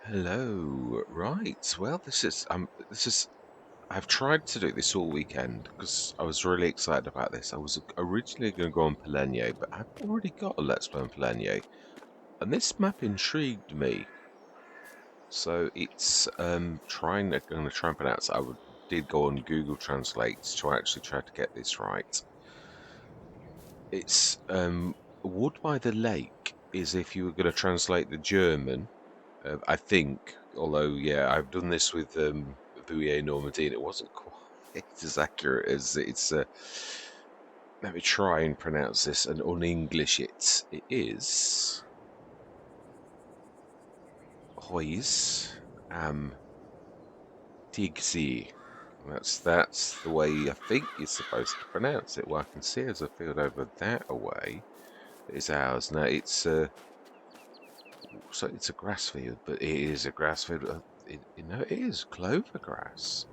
Hello. Right. Well, I've tried to do this all weekend because I was really excited about this. I was originally going to go on Polenye, but I've already got a Let's Play on Polenye, and this map intrigued me. So it's trying. I'm going to try and pronounce. Did go on Google Translate to actually try to get this right. It's Wood by the Lake is if you were going to translate the German. I think, although yeah, I've done this with Bouillet Normandie, and it wasn't quite as accurate as it's. Let me try and pronounce this and un-English it. It is Hoys am Tigsi. That's the way I think you're supposed to pronounce it. Well, I can see there's a field over that away that is ours. Now it's a grass field, but it is a grass field. It is clover grass.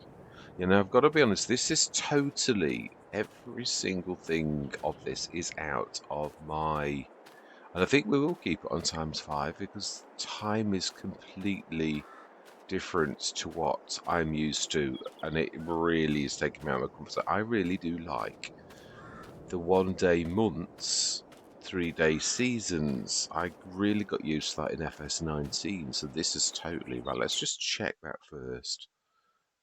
I've got to be honest, this is totally every single thing of this is out of my. And I think we will keep it on times 5 because time is completely different to what I'm used to. And it really is taking me out of my comfort zone. I really do like the 1 day months, 3 day seasons. I really got used to that in FS19. So this is totally right. Let's just check that first.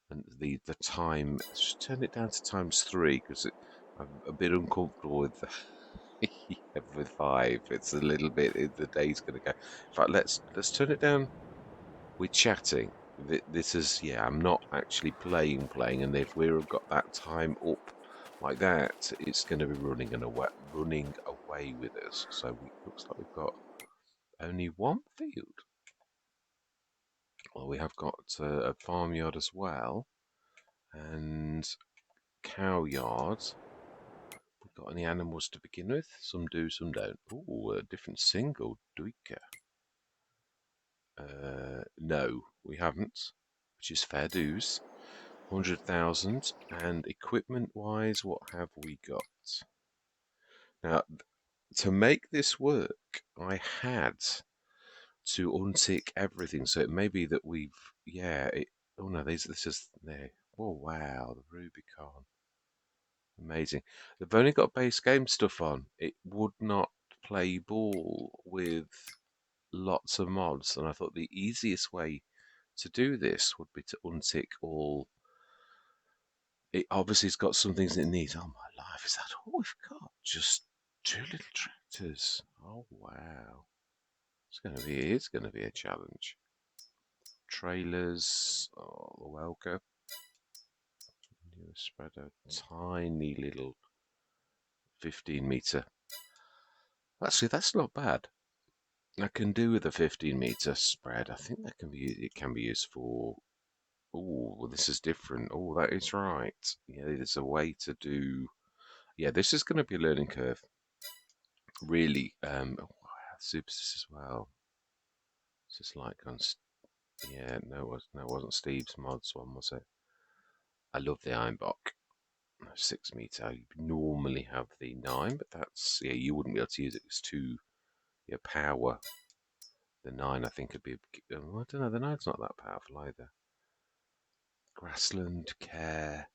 And the time, let's just turn it down to times 3 because I'm a bit uncomfortable with yeah, with 5. It's a little bit the day's going to go. In fact, let's turn it down. We're chatting. This is yeah. I'm not actually playing, and if we've got that time up like that, it's going to be running away with us. So looks like we've got only one field. Well, we have got a farmyard as well, and cow yard. We got any animals to begin with? Some do, some don't. Oh, a different single. Duika. No, we haven't, which is fair dues. 100,000. And equipment-wise, what have we got? Now, to make this work, I had to untick everything. So it may be that we've, yeah. Oh no, this is there. Oh wow, the Rubicon. Amazing. They've only got base game stuff on. It would not play ball with lots of mods, and I thought the easiest way to do this would be to untick all. It obviously has got some things it needs. Oh my life, is that all we've got? Just 2 little tractors. Oh wow. It's gonna be a challenge. Trailers. Oh, the Welker. New spreader. Tiny little 15 meter. Actually, that's not bad. I can do with a 15 meter spread. I think it can be used for. Oh, well, this is different. Oh, that is right. Yeah, there's a way to do. Yeah, this is going to be a learning curve. Really. Oh, I have Supers as well. It's just like on. Yeah, no, it wasn't Steve's mods one, was it? I love the Ironbock. 6 meter. You normally have the 9, but that's yeah. You wouldn't be able to use it. It's too yeah power. The 9, I think, would be. I don't know. The nine's not that powerful either. Grassland care.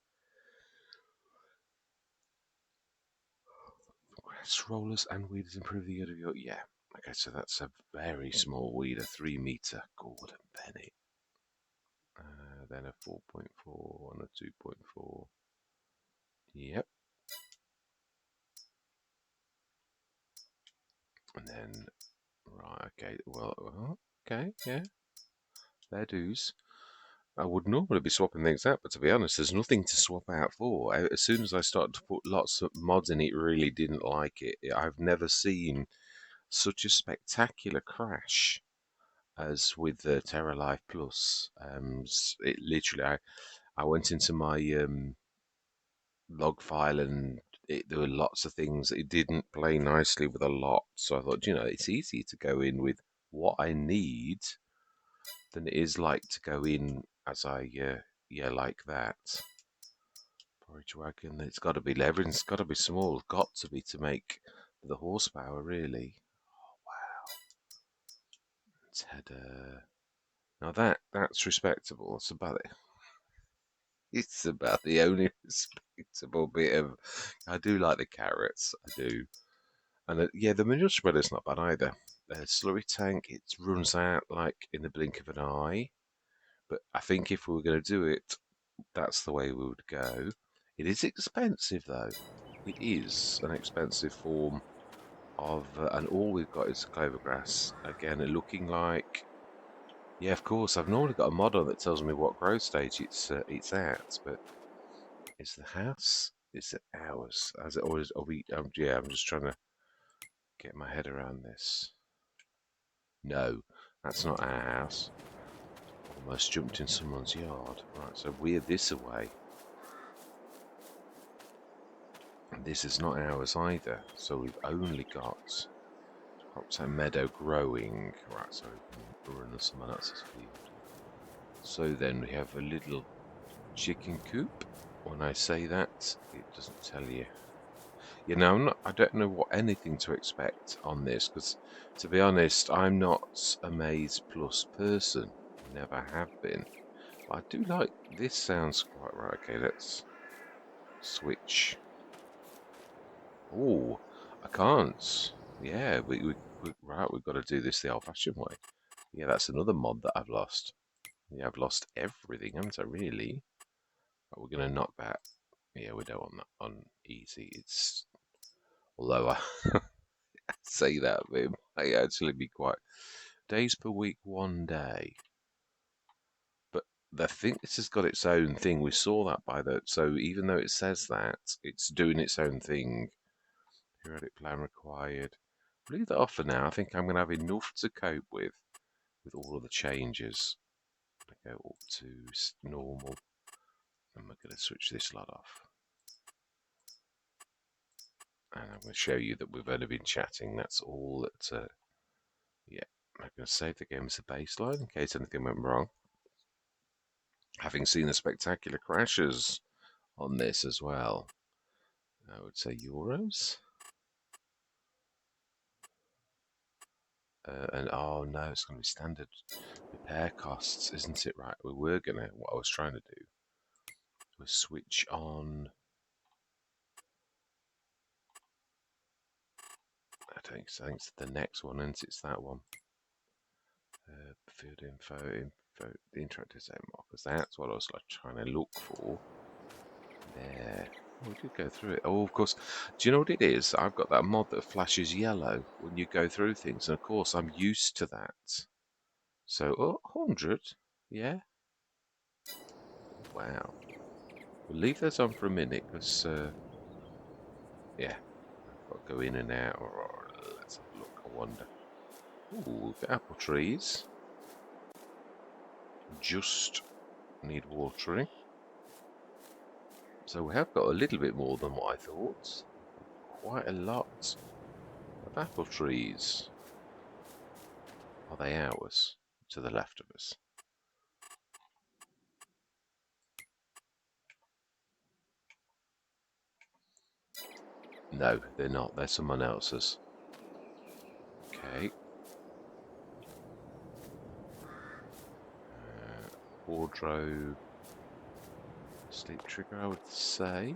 Grass rollers and weeders improve the yield of your. Yeah. Okay, so that's a very small weeder, 3 meter. Gordon Bennett. Then a 4.4 and a 2.4. Yep. And then, right, okay, well, okay, yeah, fair dues. I would normally be swapping things out, but to be honest, there's nothing to swap out for. As soon as I started to put lots of mods in, it really didn't like it. I've never seen such a spectacular crash as with the Terralife Plus. It literally, I went into my log file and there were lots of things that it didn't play nicely with a lot. So I thought, it's easier to go in with what I need than it is like to go in as yeah, like that. Porridge wagon, it's got to be leverage, it's got to be small, got to be to make the horsepower really. Oh, wow. It's had Now that's respectable. That's about it. It's about the only respectable bit of. I do like the carrots. I do. And yeah, the manure spreader's not bad either. The slurry tank, it runs out like in the blink of an eye. But I think if we were going to do it, that's the way we would go. It is expensive though. It is an expensive form of, and all we've got is clovergrass. Again, looking like, yeah, of course, I've normally got a model that tells me what growth stage it's at, but is the house? Is it ours? As it always? Are we? Yeah, I'm just trying to get my head around this. No, that's not our house. Almost jumped in someone's yard. Right, so we're this away. And this is not ours either. So we've only got crops and meadow growing. Right, so we can run on someone else's field. So then we have a little chicken coop. When I say that, it doesn't tell you. You know, I don't know what anything to expect on this because, to be honest, I'm not a Maize Plus person. Never have been. But I do like this. Sounds quite right. Okay, let's switch. Oh, I can't. Yeah, right. We've got to do this the old-fashioned way. Yeah, that's another mod that I've lost. Yeah, I've lost everything, haven't I? Really? But we're gonna knock that. Yeah, we don't want that on easy. It's although I say that, but it might actually be quite days per week, 1 day. But I think this has got its own thing. We saw that by the so even though it says that, it's doing its own thing. Periodic plan required. Leave that off for now. I think I'm going to have enough to cope with all of the changes. I go up to normal, and we're going to switch this lot off. And I'm going to show you that we've only been chatting. That's all that. Yeah, I'm going to save the game as a baseline in case anything went wrong. Having seen the spectacular crashes on this as well, I would say euros. And oh no, it's going to be standard repair costs, isn't it? Right, we were going to, what I was trying to do was switch on, I think it's the next one, and it's that one. Field info, the interactive set markers, that's what I was like trying to look for. There. Oh, we did go through it. Oh, of course. Do you know what it is? I've got that mod that flashes yellow when you go through things, and of course I'm used to that. So, oh, 100? Yeah. Wow. We'll leave those on for a minute because, yeah, I've got to go in and out. Or let's have a look. I wonder. Ooh, the apple trees just need watering. So we have got a little bit more than what I thought. Quite a lot of apple trees. Are they ours? To the left of us. No, they're not. They're someone else's. Okay. Wardrobe. Sleep trigger, I would say.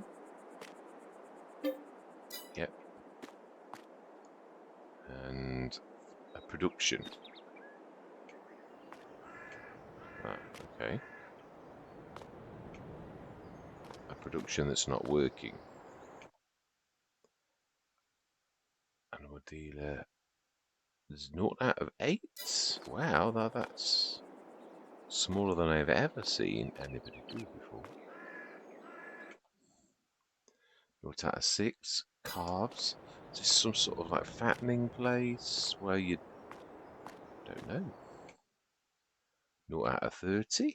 Yep. And a production. Ah, okay. A production that's not working. Animal dealer. There's 0 out of 8. Wow, that's smaller than I've ever seen anybody do before. 0 out of 6. Calves. Is this some sort of like fattening place where you don't know? 0 out of 30.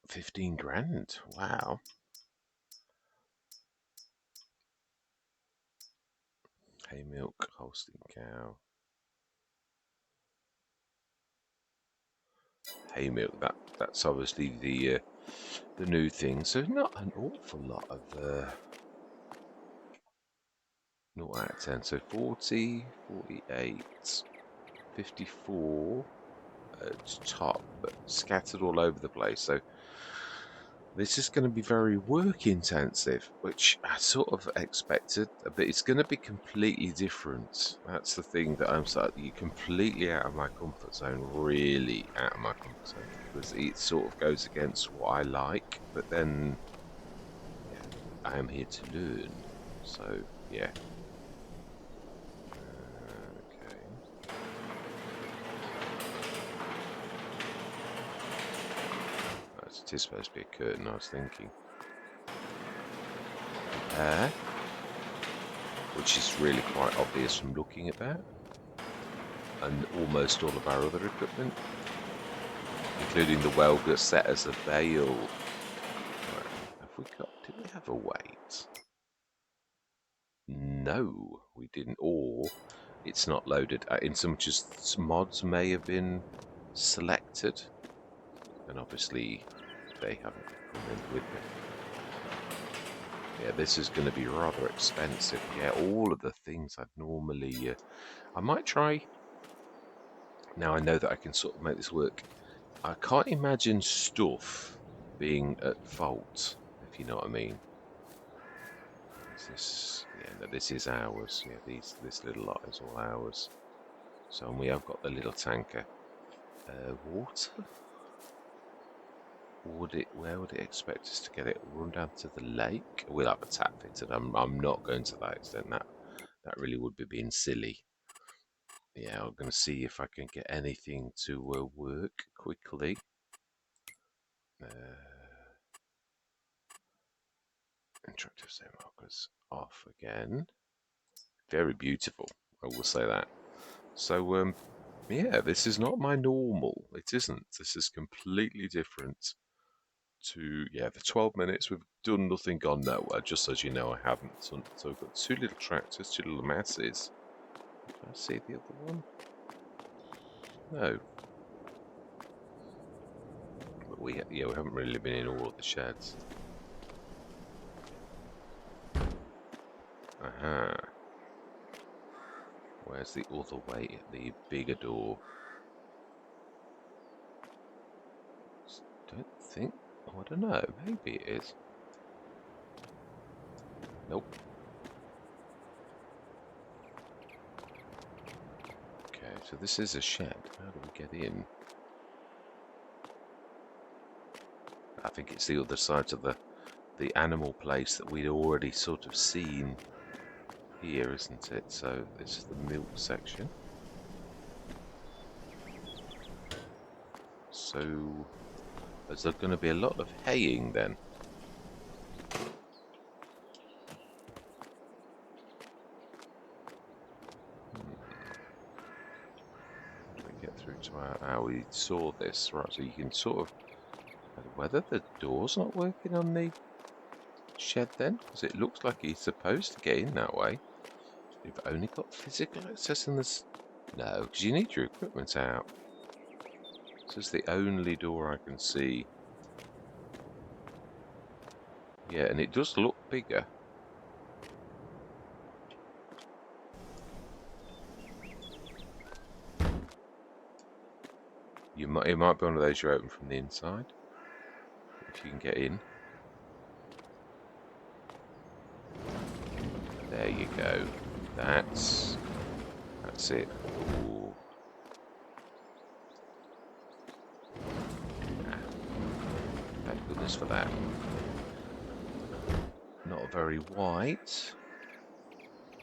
15 grand. Wow. Hay milk, Holstein cow. Hay milk. That's obviously the new thing. So not an awful lot of 0 out of 10. So 40, 48, 54 at top, but scattered all over the place. So this is going to be very work intensive, which I sort of expected, but it's going to be completely different. That's the thing that I'm you're completely out of my comfort zone, really out of my comfort zone, because it sort of goes against what I like, but then, yeah, I am here to learn. So, yeah. Okay. It is supposed to be a curtain, I was thinking. Repair, which is really quite obvious from looking at that. And almost all of our other equipment, including the welder set as a bale. Right, did we have a weight? No, we didn't. Or it's not loaded, in so much as mods may have been selected. And obviously they haven't come in with me. Yeah, this is going to be rather expensive. Yeah, all of the things I'd normally... I might try... Now I know that I can sort of make this work. I can't imagine stuff being at fault, if you know what I mean. Is this... Yeah, no, this is ours. Yeah, this little lot is all ours. So we have got the little tanker. Water? Where would it expect us to get it? Run down to the lake? We'll have a tap fitted. I'm not going to that extent. That really would be being silly. Yeah, I'm going to see if I can get anything to work quickly. Interactive save markers off again. Very beautiful, I will say that. So, yeah, this is not my normal. It isn't. This is completely different to, yeah, the 12 minutes we've done nothing, gone nowhere, just as you know I haven't. So we've got two little tractors, two little masses. Can I see the other one? No. But we haven't really been in all of the sheds. Aha. Where's the other way? The bigger door. Don't think. Oh, I don't know. Maybe it is. Nope. Okay, so this is a shed. How do we get in? I think it's the other side of the animal place that we'd already sort of seen here, isn't it? So this is the milk section. So is there going to be a lot of haying then? How do we get through to our... we saw this, right? So you can sort of... Whether the door's not working on the shed then? Because it looks like he's supposed to get in that way. You've only got physical access in this... No, because you need your equipment out. This is the only door I can see. Yeah, and it does look bigger. It might be one of those you open from the inside, if you can get in. There you go. That's it. Ooh. Thank goodness for that. Not very wide.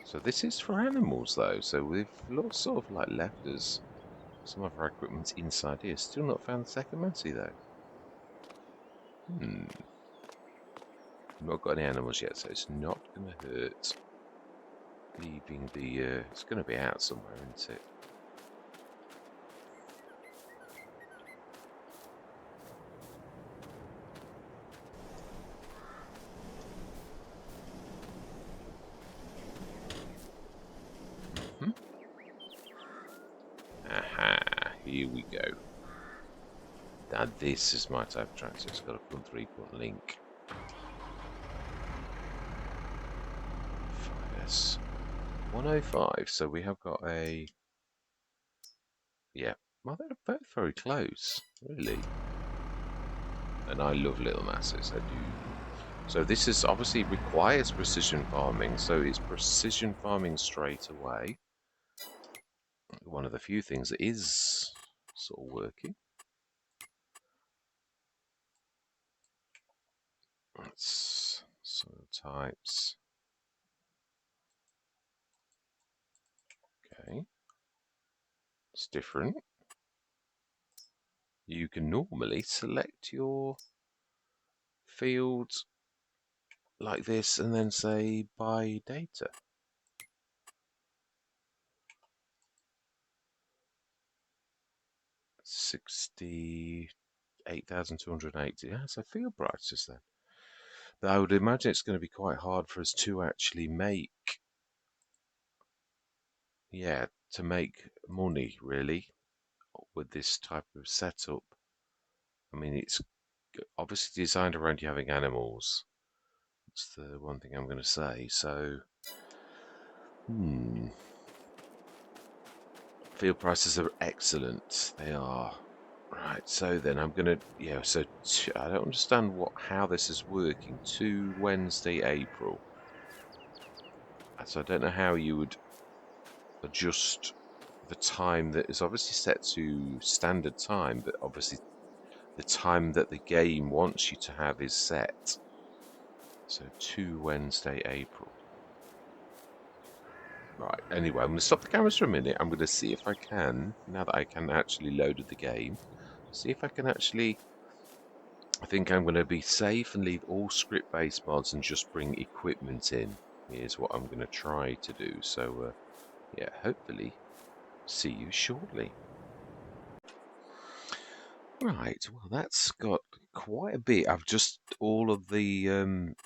So this is for animals though. So we've sort of like left us some of our equipment inside here. Still not found the second Massey though. Not got any animals yet, so it's not going to hurt leaving the... it's going to be out somewhere, isn't it? Aha, here we go. Now this is my type of tractor. It's got a front 3-quarter link. Fire this. 105. So we have got a, yeah. Well, they're both very close, really. And I love little masses, I do. So this is obviously requires precision farming, so it's precision farming straight away. One of the few things that is sort of working. That's soil types. Okay, it's different. You can normally select your fields like this and then say by data. 68,280. Yeah, so field prices then. But I would imagine it's going to be quite hard for us to actually make, yeah, to make money really with this type of setup. I mean, it's obviously designed around you having animals. That's the one thing I'm going to say. So, field prices are excellent. They are. Right, so then I'm going to, yeah, so I don't understand how this is working. To Wednesday, April. So I don't know how you would adjust the time that is obviously set to standard time, but obviously the time that the game wants you to have is set. So to Wednesday, April. Right, anyway, I'm going to stop the cameras for a minute. I'm going to see if I can, now that I can actually load the game, see if I can actually, I think I'm going to be safe and leave all script-based mods and just bring equipment in. Here's what I'm going to try to do. So, yeah, hopefully see you shortly. Right, well, that's got quite a bit. I've just all of the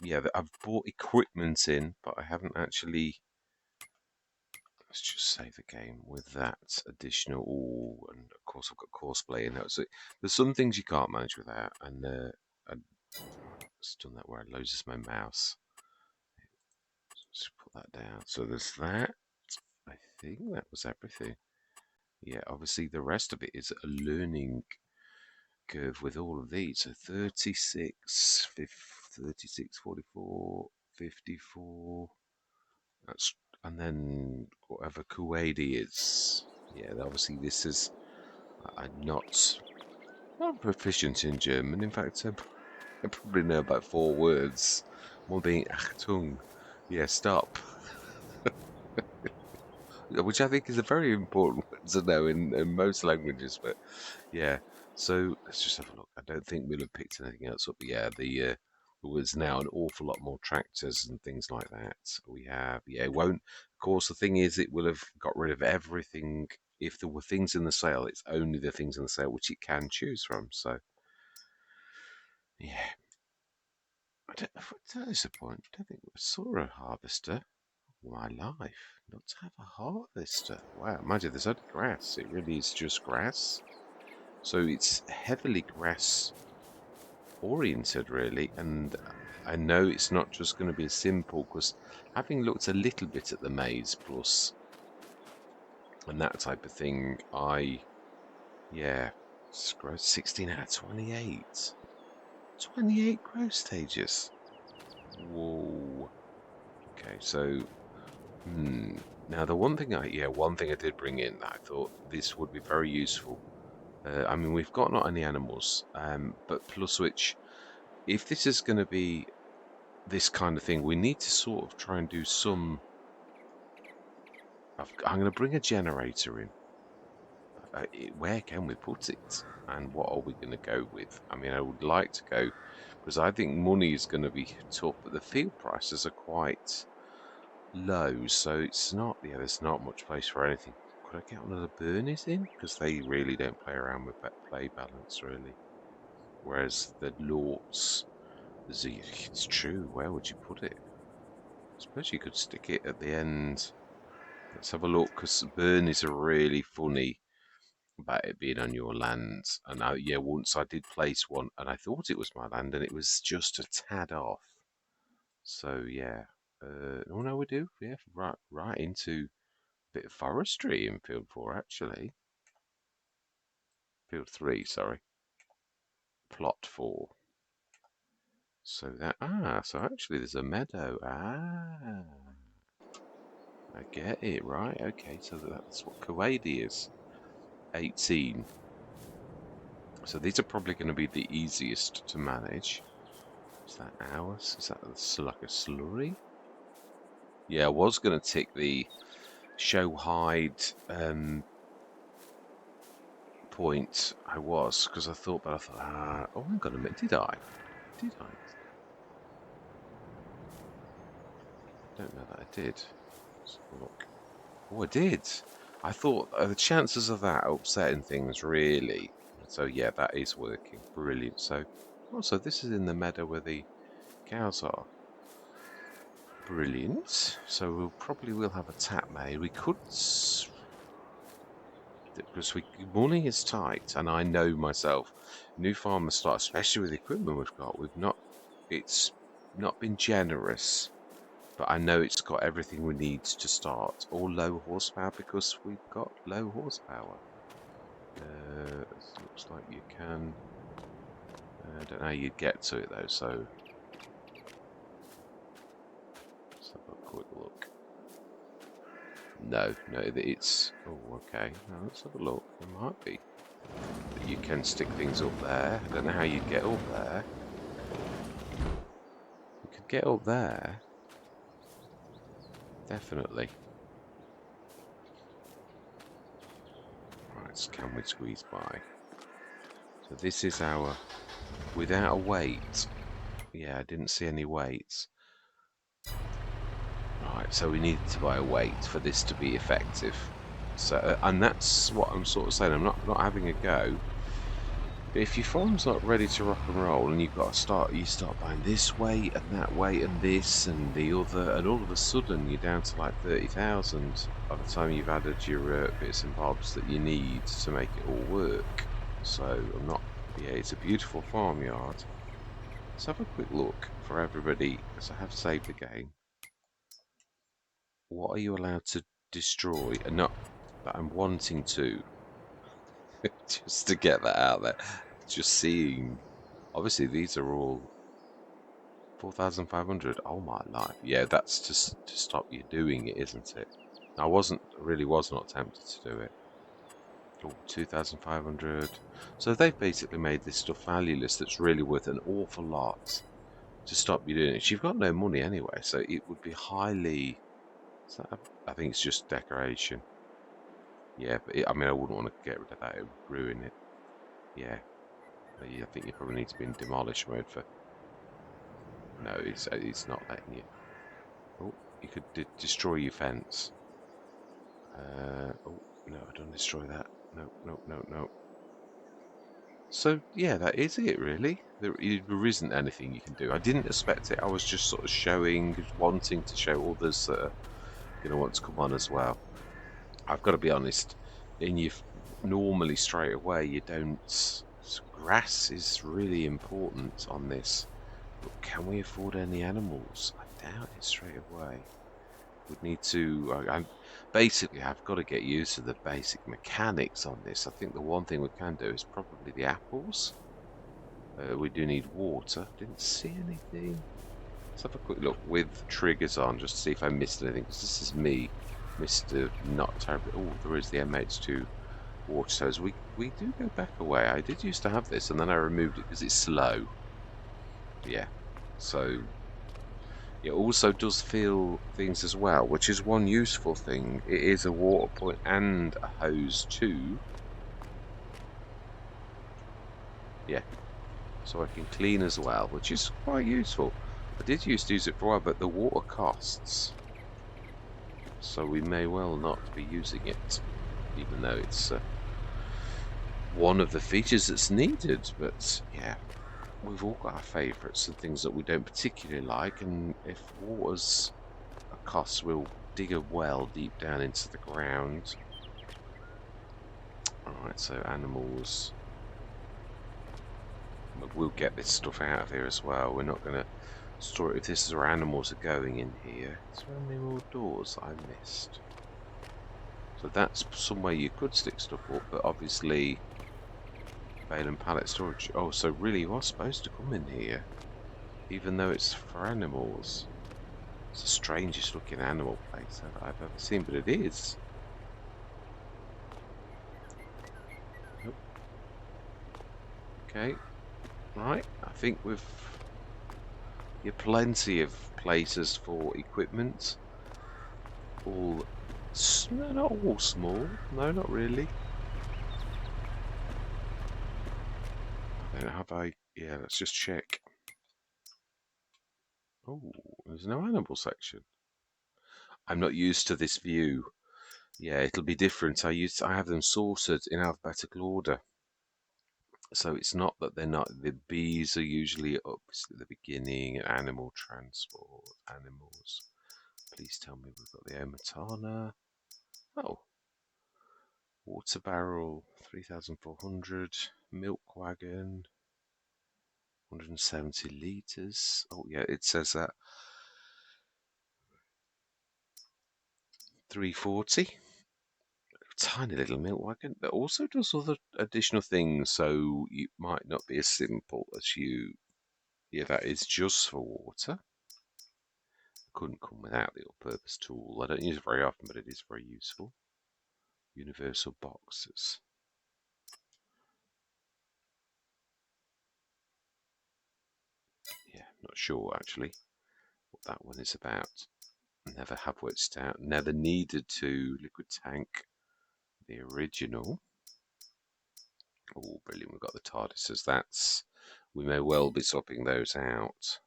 yeah, I've bought equipment in, but I haven't actually. Let's just save the game with that additional. Ooh, and of course I've got courseplay in that. So there's some things you can't manage without, and I've just done that where I loses my mouse. Just put that down. So there's that. I think that was everything. Yeah, obviously the rest of it is a learning curve with all of these. So 36, 36, 44, 54. That's, and then whatever Kuwaiti is. Yeah, obviously this is, I'm not proficient in German. In fact, I probably know about 4 words. One being Achtung. Yeah, stop. Which I think is a very important word to know in most languages. But yeah, so let's just have a look. I don't think we'll have picked anything else up. But yeah, there was now an awful lot more tractors and things like that. We have, yeah, it won't. Of course, the thing is, it will have got rid of everything. If there were things in the sale, it's only the things in the sale which it can choose from. So yeah, that is the point. I don't think we saw a harvester. My life, not to have a harvester. Wow, imagine there's only grass. It really is just grass. So it's heavily grass oriented, really. And I know it's not just going to be simple because having looked a little bit at the Maize Plus and that type of thing, yeah, growth 16 out of 28. 28 growth stages. Whoa. Okay, so now the one thing I did bring in that I thought this would be very useful. I mean, we've got not any animals, but plus which, if this is going to be this kind of thing, we need to sort of try and do some. I'm going to bring a generator in. Where can we put it? And what are we going to go with? I mean, I would like to go because I think money is going to be tough, but the field prices are quite low, so it's not. Yeah, there's not much place for anything. Could I get one of the Bernies in? Because they really don't play around with play balance, really. Whereas the Lorts, it's true. Where would you put it? I suppose you could stick it at the end. Let's have a look, because Bernies are really funny about it being on your land. And yeah, once I did place one, and I thought it was my land, and it was just a tad off. So yeah. Oh no, we do. Yeah, right into a bit of forestry in field 4 actually. Field 3, sorry. Plot 4. So so actually there's a meadow. I get it, right? Okay, so that's what Kuwait is. 18. So these are probably going to be the easiest to manage. Is that ours? Is that like a slurry? Yeah, I was going to tick the show hide point. I was, because I thought, oh, hang on a minute, did I? Did I? Don't know that I did. Let's have a look. Oh, I did. I thought the chances of that upsetting things really. So yeah, that is working. Brilliant. So, also this is in the meadow where the cows are. Brilliant. So we'll probably will have a tap made. We could, because money is tight, and I know myself, new farmers start, especially with the equipment we've got. It's not been generous, but I know it's got everything we need to start. All low horsepower because we've got low horsepower. It looks like you can. I don't know how you'd get to it though, so let's have a quick look. No, it's. Oh, okay. Now let's have a look. There might be. But you can stick things up there. I don't know how you'd get up there. You could get up there. Definitely. Right, so can we squeeze by? So this is our. Without a weight. Yeah, I didn't see any weights. Right, so we needed to buy a weight for this to be effective. So, and that's what I'm sort of saying. I'm not having a go. But if your farm's not ready to rock and roll, and you start buying this weight and that weight and this and the other, and all of a sudden you're down to like 30,000 by the time you've added your bits and bobs that you need to make it all work. So yeah, it's a beautiful farmyard. Let's have a quick look for everybody, because I have saved the game. What are you allowed to destroy? And not that I'm wanting to, just to get that out there. Just seeing. Obviously, these are all 4,500. Oh my life. Yeah, that's just to stop you doing it, isn't it? I really was not tempted to do it. Oh, 2,500. So they've basically made this stuff valueless that's really worth an awful lot to stop you doing it. You've got no money anyway, so it would be highly. I think it's just decoration. Yeah, but I mean, I wouldn't want to get rid of that. It would ruin it. Yeah. I think you probably need to be in demolish mode for. No, it's not letting you. Oh, you could destroy your fence. Oh no, don't destroy that. No, no, no, no. So yeah, that is it really. There isn't anything you can do. I didn't expect it. I was just sort of wanting to show others that are going to want to come on as well. I've got to be honest. Normally straight away you don't. Grass is really important on this. But can we afford any animals? I doubt it straight away. We'd need to. Basically, I've got to get used to the basic mechanics on this. I think the one thing we can do is probably the apples. We do need water. Didn't see anything. Let's have a quick look with triggers on just to see if I missed anything. Because this is me, Mr. Not Terribly. Oh, there is the MH2 water hose. We do go back away. I did used to have this, and then I removed it because it's slow. Yeah. So it also does fill things as well, which is one useful thing. It is a water point and a hose too. Yeah, so I can clean as well, which is quite useful. I did used to use it for a while, but the water costs. So we may well not be using it, even though it's one of the features that's needed. But yeah, we've all got our favourites and things that we don't particularly like, and if water's a cost, we'll dig a well deep down into the ground. Alright, so animals. We'll get this stuff out of here as well. We're not going to Store it if this is where animals are going in here. Is there any more doors I missed? So that's somewhere you could stick stuff up, but obviously bale and pallet storage. Oh, so really you are supposed to come in here, even though it's for animals. It's the strangest looking animal place that I've ever seen, but it is. Nope. Okay, right. I think we've plenty of places for equipment. All, no, not all small. No, not really. Have I? Yeah, let's just check. Oh, there's no animal section. I'm not used to this view. Yeah, it'll be different. I have them sorted in alphabetical order. So it's not that they're not, the bees are usually up at the beginning, animal transport, animals. Please tell me we've got the Omatana. Oh, water barrel, 3,400, milk wagon, 170 litres. Oh yeah, it says that. 340. Tiny little milk wagon that also does other additional things, so it might not be as simple as you. Yeah, that is just for water. Couldn't come without the all-purpose tool. I don't use it very often, but it is very useful. Universal boxes. Yeah, not sure actually what that one is about. Never have worked it out. Never needed to. Liquid tank, the original. Oh, brilliant! We've got the TARDISes. That's. We may well be swapping those out.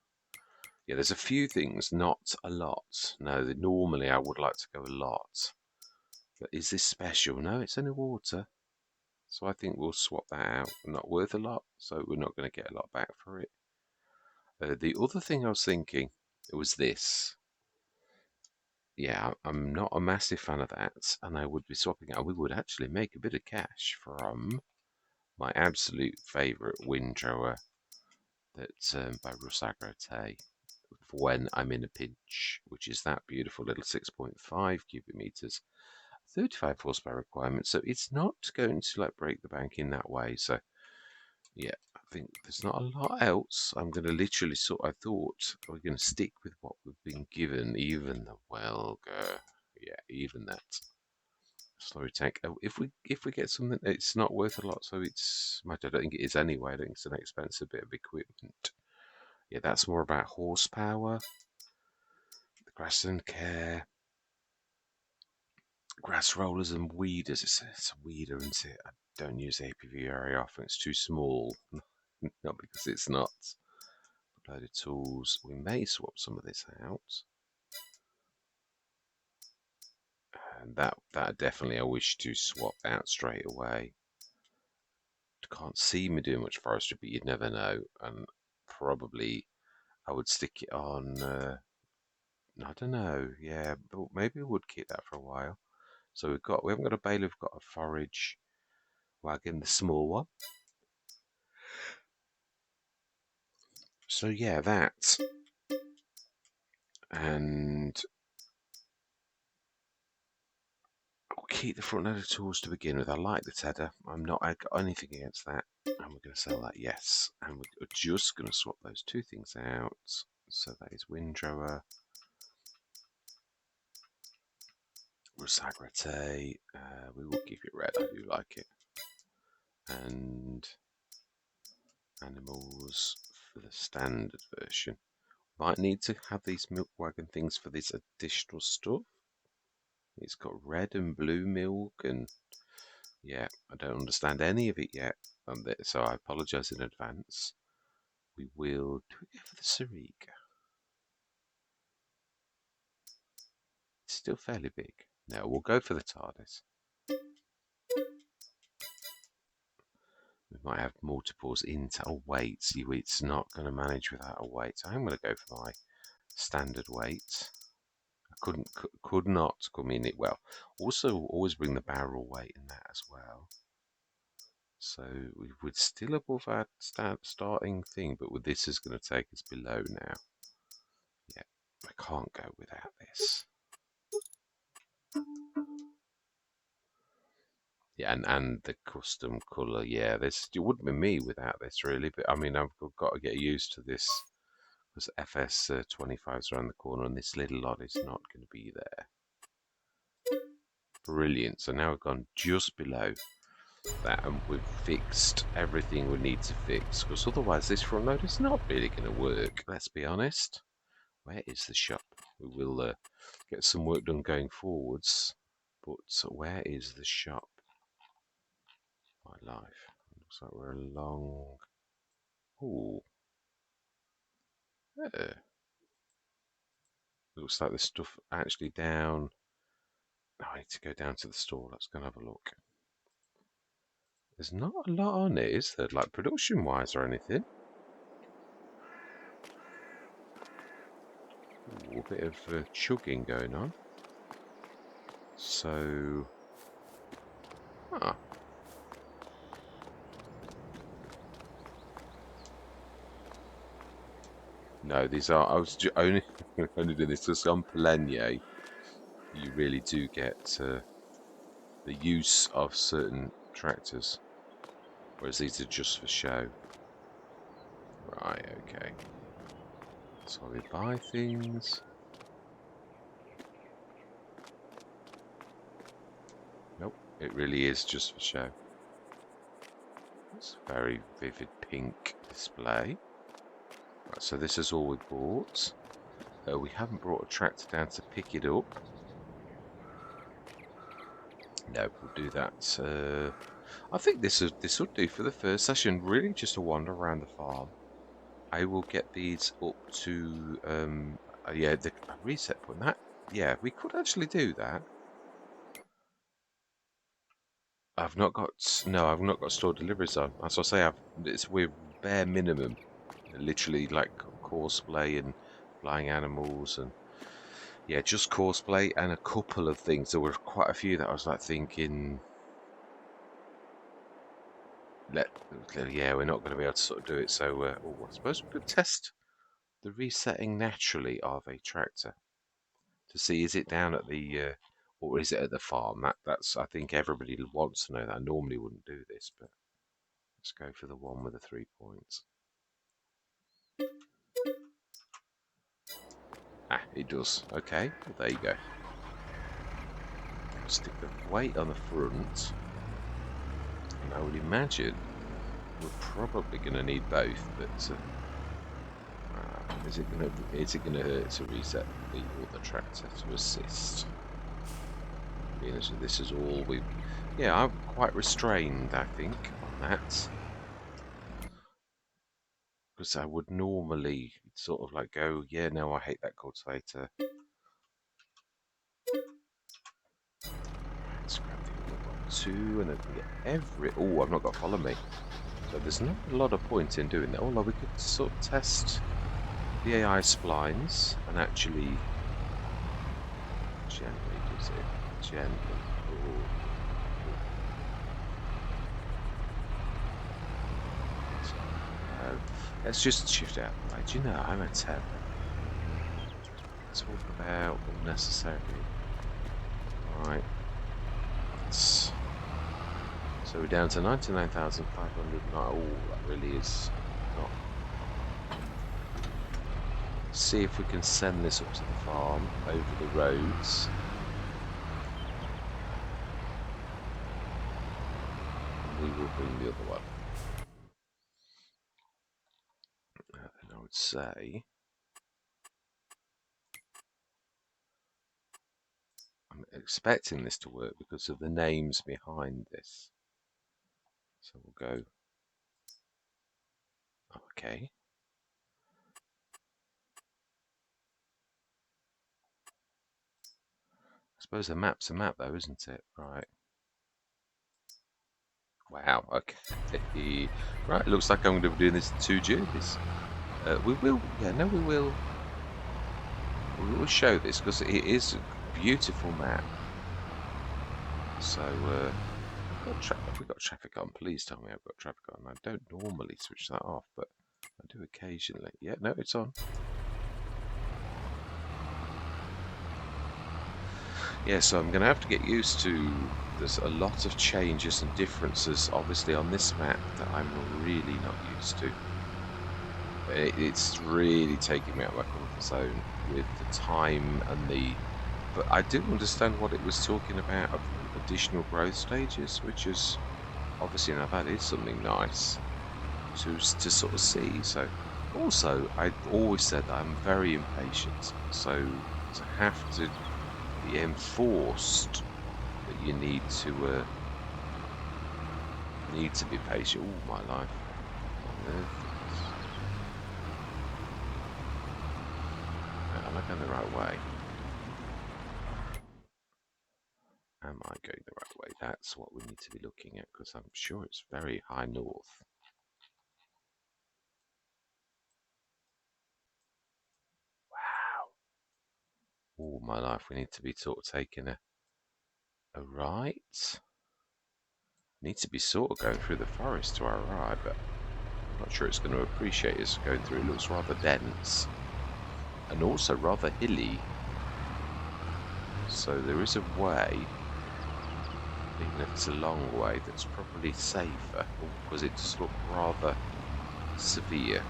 Yeah, there's a few things, not a lot. No, normally I would like to go a lot. But is this special? No, it's only water. So I think we'll swap that out. Not worth a lot, so we're not going to get a lot back for it. The other thing I was thinking was this. Yeah, I'm not a massive fan of that, and I would be swapping out. We would actually make a bit of cash from my absolute favourite windrower that's by Rusagrote for when I'm in a pinch, which is that beautiful little 6.5 cubic meters, 35 horsepower requirement. So it's not going to like break the bank in that way. So yeah, I think there's not a lot else. I'm going to literally I thought we're going to stick with what we've been given, even the Welger. Yeah, even that slurry tank. If we get something, it's not worth a lot. So I don't think it is anyway. I think it's an expensive bit of equipment. Yeah, that's more about horsepower. The grass and care, grass rollers and weeders. It's a weeder, isn't it? I don't use APV very often. It's too small. Not because it's not. Load of tools. We may swap some of this out. And that definitely I wish to swap out straight away. Can't see me doing much forestry, but you'd never know. And probably I would stick it on. I don't know. Yeah, but maybe we would keep that for a while. So we haven't got a baler. We've got a forage wagon, the small one. So yeah, that. And I'll keep the front loader tools to begin with. I like the Tedder. I got anything against that. And we're going to sell that, yes. And we're just going to swap those two things out. So that is windrower, Rusagrate. We will keep it red. I do like it. And animals for the standard version. Might need to have these milk wagon things for this additional stuff. It's got red and blue milk, and yeah, I don't understand any of it yet. So I apologise in advance. We will do it for the Sarika. It's still fairly big. No, we'll go for the TARDIS. We might have multiples into weights. It's not going to manage without a weight. So I'm going to go for my standard weight. I could not come in it well. Also, always bring the barrel weight in that as well. So we would still above our starting thing, but this is going to take us below now. I can't go without this. Yeah, and the custom colour. Yeah, this it wouldn't be me without this really. But I mean, I've got to get used to this because FS 25's around the corner, and this little lot is not going to be there. Brilliant. So now we've gone just below that, and we've fixed everything we need to fix. Because otherwise, this front load is not really going to work. Let's be honest. Where is the shop? We will get some work done going forwards. But where is the shop? My life. Looks like we're along. Ooh. Yeah. Looks like there's stuff actually down. Oh, I need to go down to the store. Let's go and have a look. There's not a lot on it, is there? Like production-wise or anything. Ooh, a bit of chugging going on. So, ah. No, these are. I was only only doing this because on Polenye, you really do get the use of certain tractors, whereas these are just for show. Right. Okay. So we buy things. Nope. It really is just for show. It's a very vivid pink display. Right, so this is all we bought. We haven't brought a tractor down to pick it up. No, we'll do that. I think this will do for the first session. Really, just a wander around the farm. I will get these up to yeah, the reset point. That yeah, we could actually do that. I've not got store deliveries on. As I say, we're bare minimum. Literally like cosplay and flying animals and yeah, just cosplay and a couple of things. There were quite a few that I was like thinking, yeah, we're not going to be able to sort of do it. So I suppose we could test the resetting naturally of a tractor to see is it down at the or is it at the farm. That's I think everybody wants to know that. I normally wouldn't do this, but let's go for the one with the 3 points. Ah, it does. Okay, well, there you go. Stick the weight on the front, and I would imagine we're probably going to need both. But is it gonna hurt to reset the other tractor to assist? This is all we. Yeah, I'm quite restrained, I think, on that. Because I would normally sort of like go, yeah, no, I hate that cultivator. Let's grab the other one too, and then we get every. Oh, I've not got follow me. So there's not a lot of point in doing that. Although we could sort of test the AI splines and actually gently does it. Gently. Oh. Let's just shift out the way. Do you know, I'm a terror. Talk about unnecessary. Right. So we're down to 99,500. Oh, that really is not. See if we can send this up to the farm over the roads. And we will bring the other one. And I would say I'm expecting this to work because of the names behind this. So we'll go. Okay. I suppose a map's a map, though, isn't it? Right. Wow. Okay. Right. Looks like I'm going to be doing this in 2 journeys. We will. Yeah. No, we will. We will show this because it is a beautiful map. So. Have we got traffic on? Please tell me I've got traffic on. I don't normally switch that off, but I do occasionally. Yeah, no, it's on. Yeah, so I'm going to have to get used to. There's a lot of changes and differences, obviously, on this map that I'm really not used to. It's really taking me out of my comfort zone with the time and the. But I do understand what it was talking about of additional growth stages, which is obviously now that is something nice to sort of see. So also, I always said that I'm very impatient, so to have to be enforced that you need to be patient. All my life. What on earth is this? Am I going the right way? Am I going the right way? That's what we need to be looking at, because I'm sure it's very high north. Wow. All my life we need to be sort of taking a right. Need to be sort of going through the forest to our right, but I'm not sure it's going to appreciate us going through. It looks rather dense and also rather hilly. So there is a way, even if it's a long way, that's probably safer, because it does look rather severe.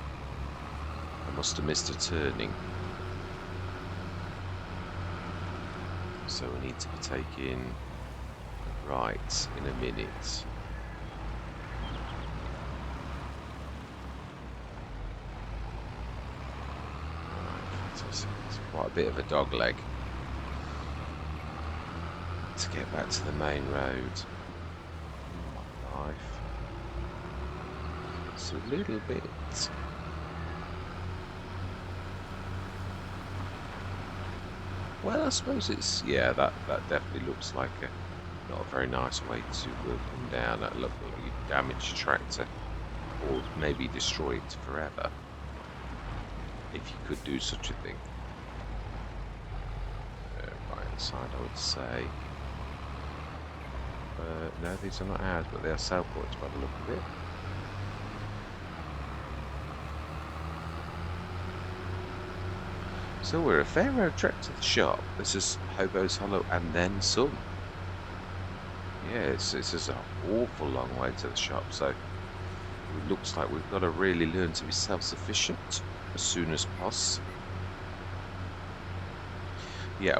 I must have missed a turning. So we need to be taking right in a minute. It's quite a bit of a dog leg to get back to the main road. Oh my life. It's a little bit. Well, I suppose it's, yeah, that definitely looks like not a very nice way to come down. That look like you damage your tractor, or maybe destroy it forever, if you could do such a thing. Right hand side, I would say. No, these are not ours, but they are sale points by the look of it. So we're a fair road trek to the shop. This is Hobo's Hollow and then some. Yes, this is an awful long way to the shop, so it looks like we've got to really learn to be self-sufficient as soon as possible. Yeah,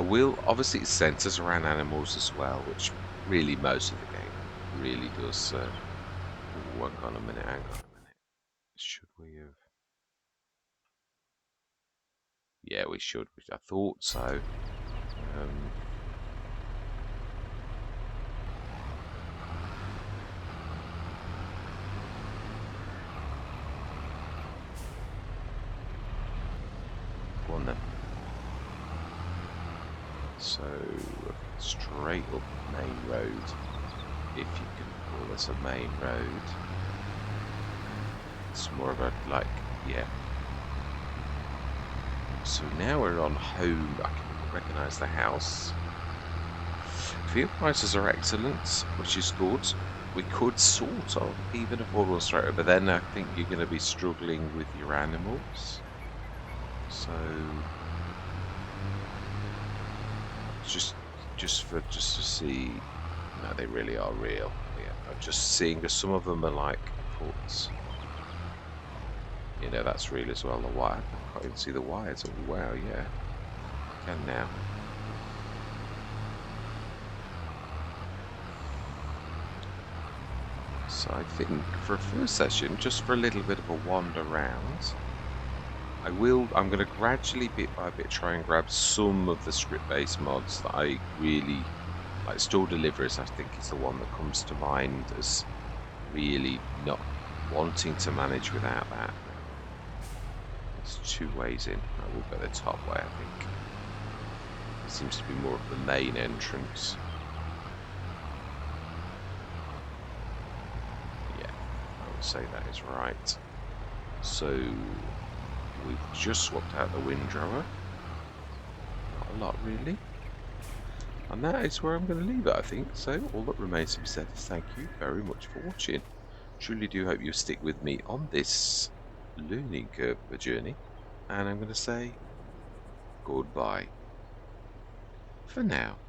obviously it centers around animals as well, which really most of the game really does. Hang on a minute, hang on a minute. Should we have? Yeah, we should. I thought so. Go on then. So, straight up main road, if you can call this a main road. It's more of a, like, yeah. So now we're on home. I can recognise the house. Field prices are excellent, which is good. We could sort of even afford one straight away, but then I think you're going to be struggling with your animals. So just to see, no, they really are real. Yeah, I'm just seeing some of them are like ports. You know, that's real as well. The wire, I can't even see the wires. Oh wow, yeah, I can now. So I think for a first session, just for a little bit of a wander around, I'm going to gradually, bit by bit, try and grab some of the script-based mods that I really like. Store Deliverers, I think, is the one that comes to mind as really not wanting to manage without that. There's two ways in. I will go the top way, I think. It seems to be more of the main entrance. Yeah, I would say that is right. So we've just swapped out the windrower. Not a lot, really. And that is where I'm going to leave it, I think. So all that remains to be said is thank you very much for watching. Truly do hope you stick with me on this learning curve of a journey. And I'm going to say goodbye for now.